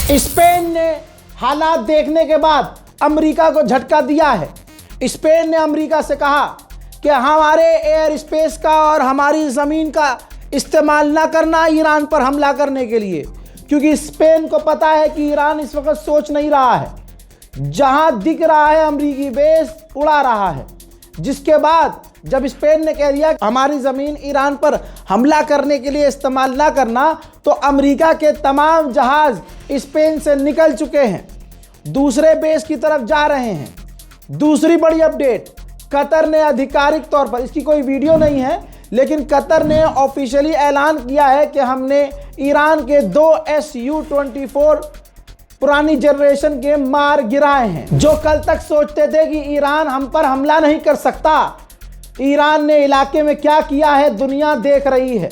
Spain ने हालात देखने के बाद अमेरिका को झटका दिया है। स्पेन ने अमेरिका से कहा कि हमारे एयर स्पेस का और हमारी ज़मीन का इस्तेमाल ना करना ईरान पर हमला करने के लिए, क्योंकि स्पेन को पता है कि ईरान इस वक्त सोच नहीं रहा है, जहां दिख रहा है अमेरिकी बेस उड़ा रहा है। जिसके बाद जब स्पेन ने कह दिया हमारी ज़मीन ईरान पर हमला करने के लिए इस्तेमाल ना करना, तो अमेरिका के तमाम जहाज़ स्पेन से निकल चुके हैं, दूसरे बेस की तरफ जा रहे हैं। दूसरी बड़ी अपडेट, कतर ने आधिकारिक तौर पर, इसकी कोई वीडियो नहीं है, लेकिन कतर ने ऑफिशियली ऐलान किया है कि हमने ईरान के 2 Su-24 पुरानी जनरेशन के मार गिराए हैं। जो कल तक सोचते थे कि ईरान हम पर हमला नहीं कर सकता, ईरान ने इलाके में क्या किया है दुनिया देख रही है।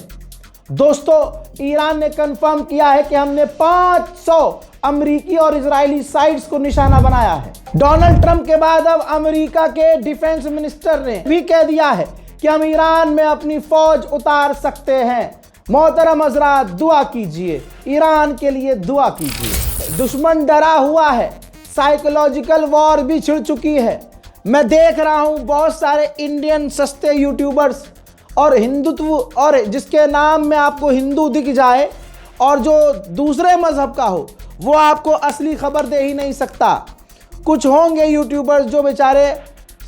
दोस्तों, ईरान ने कंफर्म किया है कि हमने 500 अमेरिकी और इजरायली साइट्स को निशाना बनाया है। डोनाल्ड ट्रंप के बाद अब अमेरिका के डिफेंस मिनिस्टर ने भी कह दिया है कि हम ईरान में अपनी फौज उतार सकते हैं। मोहतरम हज़रात, दुआ कीजिए, ईरान के लिए दुआ कीजिए। दुश्मन डरा हुआ है, साइकोलॉजिकल वॉर भी छिड़ चुकी है। मैं देख रहा हूं बहुत सारे इंडियन सस्ते यूट्यूबर्स और हिंदुत्व, और जिसके नाम में आपको हिंदू दिख जाए और जो दूसरे मजहब का हो, वो आपको असली खबर दे ही नहीं सकता। कुछ होंगे यूट्यूबर्स जो बेचारे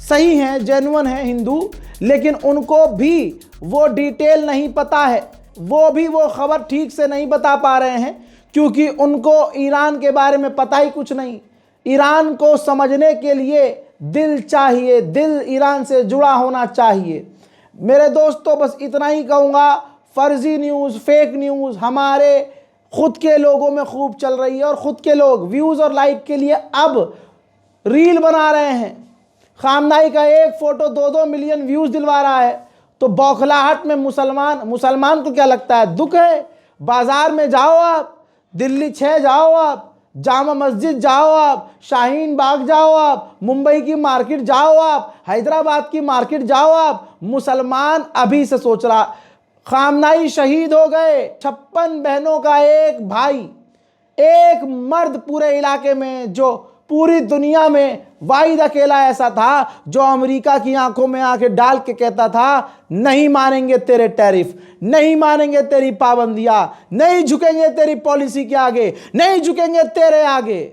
सही हैं, जेन्युइन हैं हिंदू, लेकिन उनको भी वो डिटेल नहीं पता है, वो भी वो खबर ठीक से नहीं बता पा रहे हैं, क्योंकि उनको ईरान के बारे में पता ही कुछ नहीं। ईरान को समझने के लिए दिल चाहिए, दिल ईरान से जुड़ा होना चाहिए। मेरे दोस्तों, बस इतना ही कहूँगा, फर्जी न्यूज़, फेक न्यूज़ हमारे खुद के लोगों में खूब चल रही है, और ख़ुद के लोग व्यूज़ और लाइक के लिए अब रील बना रहे हैं। खामनाई का एक फ़ोटो 2-2 मिलियन व्यूज़ दिलवा रहा है, तो बौखलाहट में मुसलमान को क्या लगता है, दुख है। बाज़ार में जाओ आप, दिल्ली 6 जाओ आप, जामा मस्जिद जाओ आप, शाहीन बाग जाओ आप, मुंबई की मार्केट जाओ आप, हैदराबाद की मार्केट जाओ आप, मुसलमान अभी से सोच रहा। खामनाई शहीद हो गए, 56 बहनों का एक भाई, एक मर्द पूरे इलाके में, जो पूरी दुनिया में वाहिद अकेला ऐसा था जो अमेरिका की आंखों में आंखें डाल के कहता था, नहीं मानेंगे तेरे टैरिफ, नहीं मानेंगे तेरी पाबंदियां, नहीं झुकेंगे तेरी पॉलिसी के आगे, नहीं झुकेंगे तेरे आगे।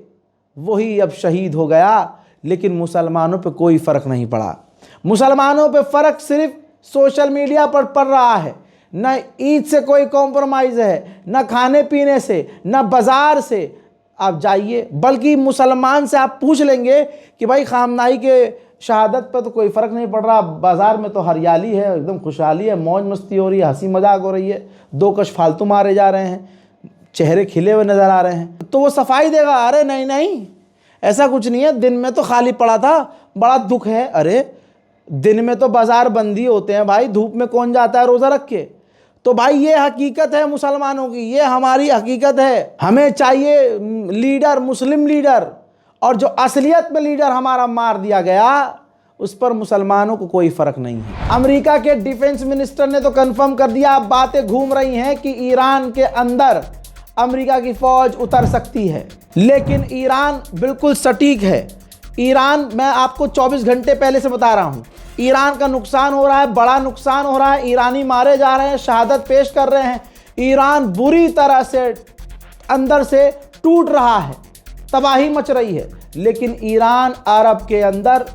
वही अब शहीद हो गया। लेकिन मुसलमानों पे कोई फर्क नहीं पड़ा। मुसलमानों पे फर्क सिर्फ सोशल मीडिया पर पड़ रहा है। न ईद से कोई कॉम्प्रोमाइज़ है, न खाने पीने से, न बाजार से। आप जाइए, बल्कि मुसलमान से आप पूछ लेंगे कि भाई खामनाई के शहादत पर तो कोई फ़र्क नहीं पड़ रहा, बाज़ार में तो हरियाली है, एकदम खुशहाली है, मौज मस्ती हो रही है, हंसी मजाक हो रही है, 2 कश फालतू मारे जा रहे हैं, चेहरे खिले हुए नज़र आ रहे हैं, तो वो सफाई देगा। अरे नहीं नहीं, ऐसा कुछ नहीं है, दिन में तो खाली पड़ा था, बड़ा दुख है। अरे दिन में तो बाज़ार बंदी होते हैं भाई, धूप में कौन जाता है रोज़ा रख के। तो भाई ये हकीकत है मुसलमानों की, ये हमारी हकीकत है। हमें चाहिए लीडर, मुस्लिम लीडर, और जो असलियत में लीडर हमारा मार दिया गया, उस पर मुसलमानों को कोई फ़र्क नहीं है। अमेरिका के डिफेंस मिनिस्टर ने तो कंफर्म कर दिया, अब बातें घूम रही हैं कि ईरान के अंदर अमेरिका की फ़ौज उतर सकती है। लेकिन ईरान बिल्कुल सटीक है। ईरान, मैं आपको 24 घंटे पहले से बता रहा हूँ, ईरान का नुकसान हो रहा है, बड़ा नुकसान हो रहा है, ईरानी मारे जा रहे हैं, शहादत पेश कर रहे हैं। ईरान बुरी तरह से अंदर से टूट रहा है, तबाही मच रही है। लेकिन ईरान अरब के अंदर,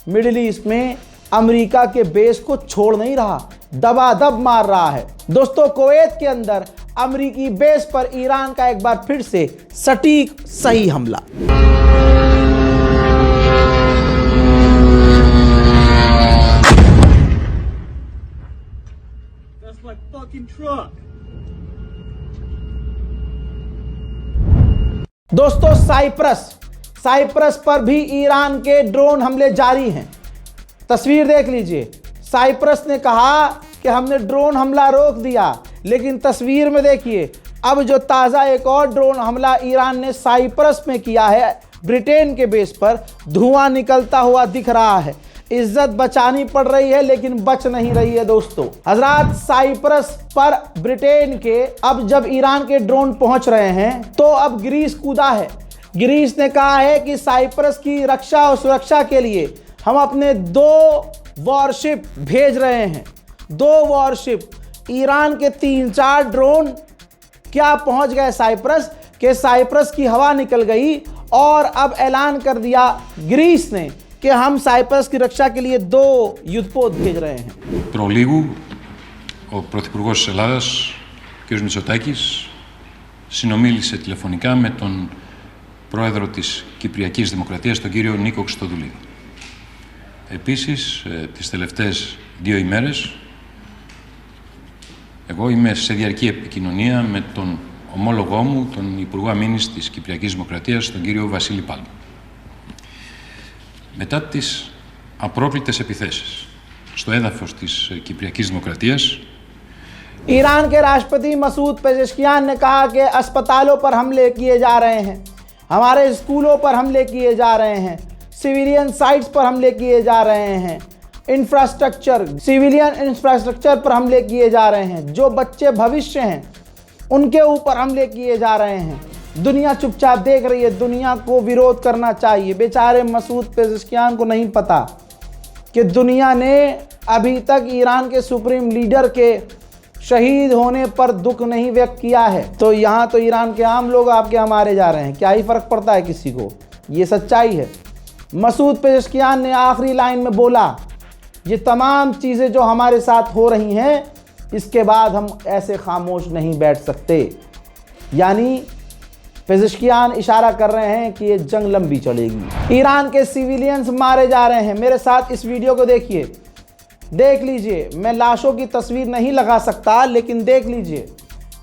मिडिल ईस्ट में अमेरिका के बेस को छोड़ नहीं रहा, दबादब मार रहा है। दोस्तों, कुवैत के अंदर अमेरिकी बेस पर ईरान का एक बार फिर से सटीक सही हमला। दोस्तों, साइप्रस पर भी ईरान के ड्रोन हमले जारी हैं। तस्वीर देख लीजिए। साइप्रस ने कहा कि हमने ड्रोन हमला रोक दिया, लेकिन तस्वीर में देखिए, अब जो ताज़ा एक और ड्रोन हमला ईरान ने साइप्रस में किया है, ब्रिटेन के बेस पर, धुआं निकलता हुआ दिख रहा है। इज्जत बचानी पड़ रही है लेकिन बच नहीं रही है दोस्तों। हजरात, साइप्रस पर ब्रिटेन के अब जब ईरान के ड्रोन पहुंच रहे हैं तो अब ग्रीस कूदा है। ग्रीस ने कहा है कि साइप्रस की रक्षा और सुरक्षा के लिए हम अपने 2 वॉरशिप भेज रहे हैं। 2 वॉरशिप, ईरान के 3-4 ड्रोन क्या पहुंच गए साइप्रस के साइप्रस की हवा निकल गई और अब ऐलान कर दिया ग्रीस ने कि हम साइप्रस की रक्षा के लिए 2 युद्धपोत भेज रहे हैं। Προλίγου, ο Πρωθυπουργός της Ελλάδας, κ. Μητσοτάκης, συνομίλησε τηλεφωνικά με τον Πρόεδρο της Κυπριακής Δημοκρατίας, τον κύριο Νίκο Χριστοδουλίδη. Επίσης, τις τελευταίες 2 ημέρες, εγώ είμαι σε διαρκή επικοινωνία με τον ομόλογό μου, τον Υπουργό Αμήνης της Κυπριακής Δημοκρατίας, τον κύριο Βασίλη Πάλμα. Μετά τις απρόκλητες επιθέσεις στο έδαφος της Κυπριακής Δημοκρατίας, ईरान के राष्ट्रपति मसूद पेजेश्कियान ने कहा कि अस्पतालों पर हमले किए जा रहे हैं, हमारे स्कूलों पर हमले किए जा रहे हैं, सिविलियन साइट्स पर हमले किए जा रहे हैं, सिविलियन इंफ्रास्ट्रक्चर पर हमले किए जा रहे हैं, जो बच्चे भविष्य हैं उनके ऊपर हमले किए जा रहे हैं। दुनिया चुपचाप देख रही है, दुनिया को विरोध करना चाहिए। बेचारे मसूद पेजेश्कियान को नहीं पता कि दुनिया ने अभी तक ईरान के सुप्रीम लीडर के शहीद होने पर दुख नहीं व्यक्त किया है। तो यहाँ तो ईरान के आम लोग आपके हमारे जा रहे हैं, क्या ही फर्क पड़ता है किसी को, ये सच्चाई है। मसूद पेजेश्कियान ने आखिरी लाइन में बोला, ये तमाम चीज़ें जो हमारे साथ हो रही हैं इसके बाद हम ऐसे खामोश नहीं बैठ सकते। यानी पेजेश्कियान इशारा कर रहे हैं कि ये जंग लंबी चलेगी। ईरान के सिविलियंस मारे जा रहे हैं। मेरे साथ इस वीडियो को देखिए, देख लीजिए। मैं लाशों की तस्वीर नहीं लगा सकता लेकिन देख लीजिए,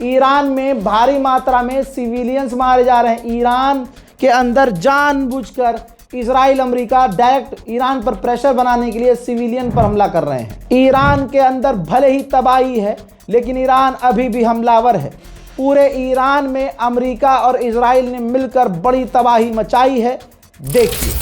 ईरान में भारी मात्रा में सिविलियंस मारे जा रहे हैं। ईरान के अंदर जानबूझकर इजराइल अमेरिका डायरेक्ट ईरान पर प्रेशर बनाने के लिए सिविलियन पर हमला कर रहे हैं। ईरान के अंदर भले ही तबाही है लेकिन ईरान अभी भी हमलावर है। पूरे ईरान में अमेरिका और इजराइल ने मिलकर बड़ी तबाही मचाई है, देखिए।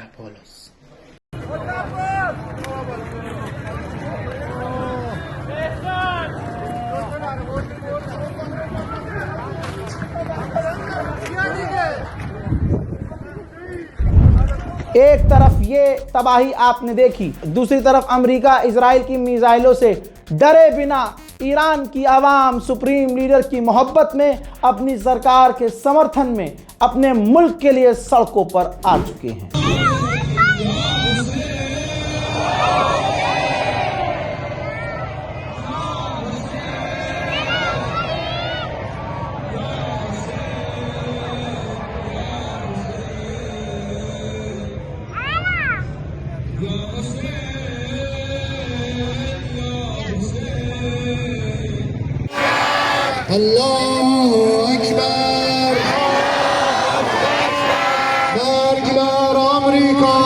Apolos. एक तरफ ये तबाही आपने देखी, दूसरी तरफ अमेरिका इजराइल की मिसाइलों से डरे बिना ईरान की आवाम सुप्रीम लीडर की मोहब्बत में, अपनी सरकार के समर्थन में, अपने मुल्क के लिए सड़कों पर आ चुके हैं। Allahu Ekber. Bergler Amerika.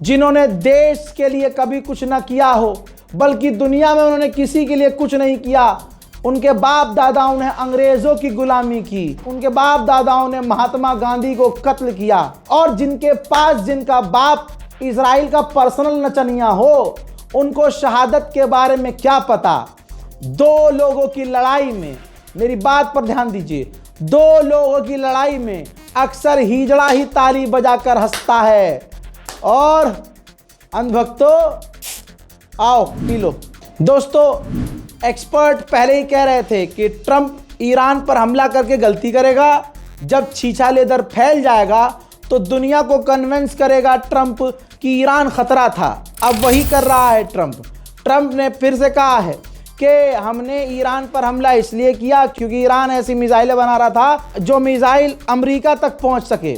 जिन्होंने देश के लिए कभी कुछ ना किया हो, बल्कि दुनिया में उन्होंने किसी के लिए कुछ नहीं किया, उनके बाप दादाओं ने अंग्रेजों की गुलामी की, उनके बाप दादाओं ने महात्मा गांधी को कत्ल किया, और जिनके पास जिनका बाप इजराइल का पर्सनल नचनिया हो, उनको शहादत के बारे में क्या पता। दो लोगों की लड़ाई में, मेरी बात पर ध्यान दीजिए, दो लोगों की लड़ाई में अक्सर हिजड़ा ही ताली बजाकर हंसता है। और अंधभक्तों आओ पी लो। दोस्तों, एक्सपर्ट पहले ही कह रहे थे कि ट्रंप ईरान पर हमला करके गलती करेगा, जब छीछा लेदर फैल जाएगा तो दुनिया को कन्विंस करेगा ट्रंप कि ईरान खतरा था। अब वही कर रहा है ट्रंप। ट्रंप ने फिर से कहा है कि हमने ईरान पर हमला इसलिए किया क्योंकि ईरान ऐसी मिसाइलें बना रहा था जो मिसाइल अमेरिका तक पहुंच सके,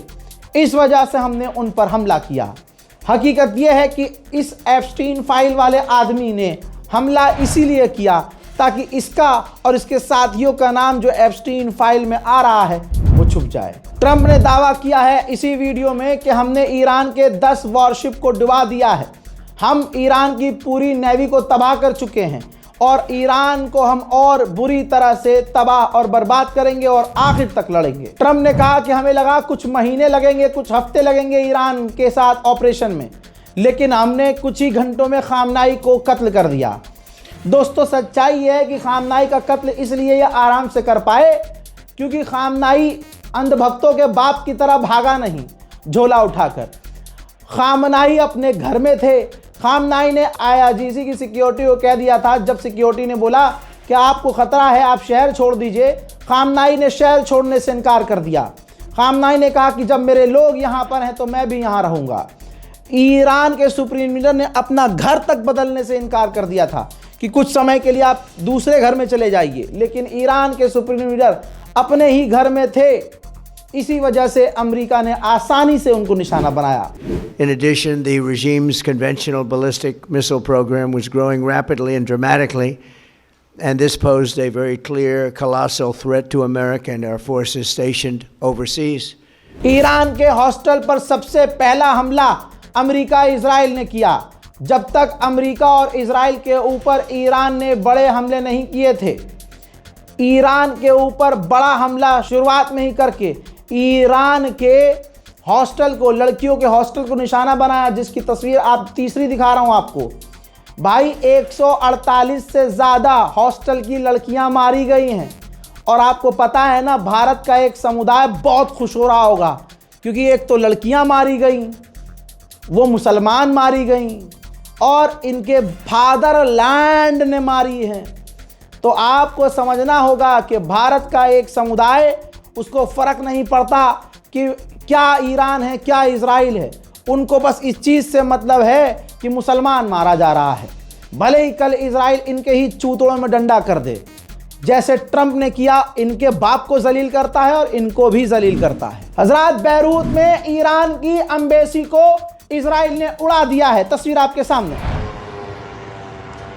इस वजह से हमने उन पर हमला किया। हकीकत यह है कि इस एप्स्टीन फाइल वाले आदमी ने हमला इसीलिए किया ताकि इसका और इसके साथियों का नाम जो एप्स्टीन फाइल में आ रहा है वो छुप जाए। ट्रंप ने दावा किया है इसी वीडियो में कि हमने ईरान के 10 वॉरशिप को डुबा दिया है, हम ईरान की पूरी नेवी को तबाह कर चुके हैं और ईरान को हम और बुरी तरह से तबाह और बर्बाद करेंगे और आखिर तक लड़ेंगे। ट्रंप ने कहा कि हमें लगा कुछ महीने लगेंगे, कुछ हफ्ते लगेंगे ईरान के साथ ऑपरेशन में, लेकिन हमने कुछ ही घंटों में खामनाई को कत्ल कर दिया। दोस्तों, सच्चाई है कि खामनाई का कत्ल इसलिए ये आराम से कर पाए क्योंकि खामनाई अंधभक्तों के बाप की तरह भागा नहीं झोला उठाकर। खामनाई अपने घर में थे। खामनाई ने IRGC की सिक्योरिटी को कह दिया था, जब सिक्योरिटी ने बोला कि आपको ख़तरा है, आप शहर छोड़ दीजिए, खामनाई ने शहर छोड़ने से इनकार कर दिया। खामनाई ने कहा कि जब मेरे लोग यहाँ पर हैं तो मैं भी यहाँ रहूँगा। ईरान के सुप्रीम लीडर ने अपना घर तक बदलने से इनकार कर दिया था कि कुछ समय के लिए आप दूसरे घर में चले जाइए, लेकिन ईरान के सुप्रीम लीडर अपने ही घर में थे। इसी वजह से अमेरिका ने आसानी से उनको निशाना बनाया। In addition, the regime's conventional ballistic missile program was growing rapidly and dramatically, and this posed a very clear, colossal threat to America and our forces stationed overseas. Iran के हॉस्टल पर सबसे पहला हमला अमेरिका इजराइल ने किया। जब तक America और इजराइल के ऊपर ईरान ने बड़े हमले नहीं किए थे, ईरान के ऊपर बड़ा हमला शुरुआत में ही करके ईरान के हॉस्टल को, लड़कियों के हॉस्टल को निशाना बनाया, जिसकी तस्वीर आप तीसरी दिखा रहा हूं आपको। भाई 148 से ज़्यादा हॉस्टल की लड़कियां मारी गई हैं। और आपको पता है ना, भारत का एक समुदाय बहुत खुश हो रहा होगा क्योंकि एक तो लड़कियां मारी गई, वो मुसलमान मारी गई और इनके फादरलैंड ने मारी हैं। तो आपको समझना होगा कि भारत का एक समुदाय, उसको फ़र्क नहीं पड़ता कि क्या ईरान है क्या इजराइल है, उनको बस इस चीज़ से मतलब है कि मुसलमान मारा जा रहा है, भले ही कल इजराइल इनके ही चूतड़ों में डंडा कर दे। जैसे ट्रंप ने किया, इनके बाप को जलील करता है और इनको भी जलील करता है। हजरात, बैरूत में ईरान की एम्बेसी को इजराइल ने उड़ा दिया है। तस्वीर आपके सामने।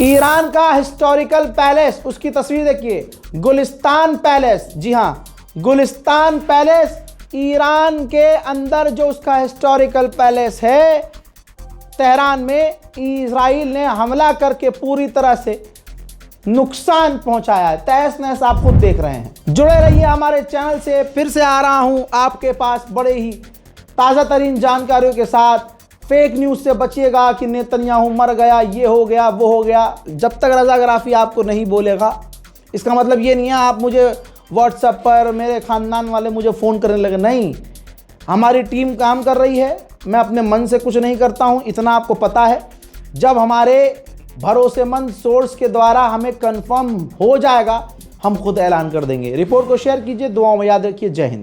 ईरान का हिस्टोरिकल पैलेस, उसकी तस्वीर देखिए, गुलिस्तान पैलेस। जी हाँ, गुलिस्तान पैलेस ईरान के अंदर जो उसका हिस्टोरिकल पैलेस है तेहरान में, इजराइल ने हमला करके पूरी तरह से नुकसान पहुंचाया है। तहस नहस आप खुद देख रहे हैं। जुड़े रहिए हमारे चैनल से। फिर से आ रहा हूं आपके पास बड़े ही ताज़ा तरीन जानकारियों के साथ। फेक न्यूज़ से बचिएगा कि नेतन्याहू मर गया, ये हो गया, वो हो गया। जब तक रज़ा गराफी आपको नहीं बोलेगा, इसका मतलब ये नहीं है आप मुझे व्हाट्सएप पर, मेरे ख़ानदान वाले मुझे फ़ोन करने लगे। नहीं, हमारी टीम काम कर रही है। मैं अपने मन से कुछ नहीं करता हूँ, इतना आपको पता है। जब हमारे भरोसेमंद सोर्स के द्वारा हमें कंफर्म हो जाएगा, हम खुद ऐलान कर देंगे। रिपोर्ट को शेयर कीजिए, दुआओं में याद रखिए। जय हिंद।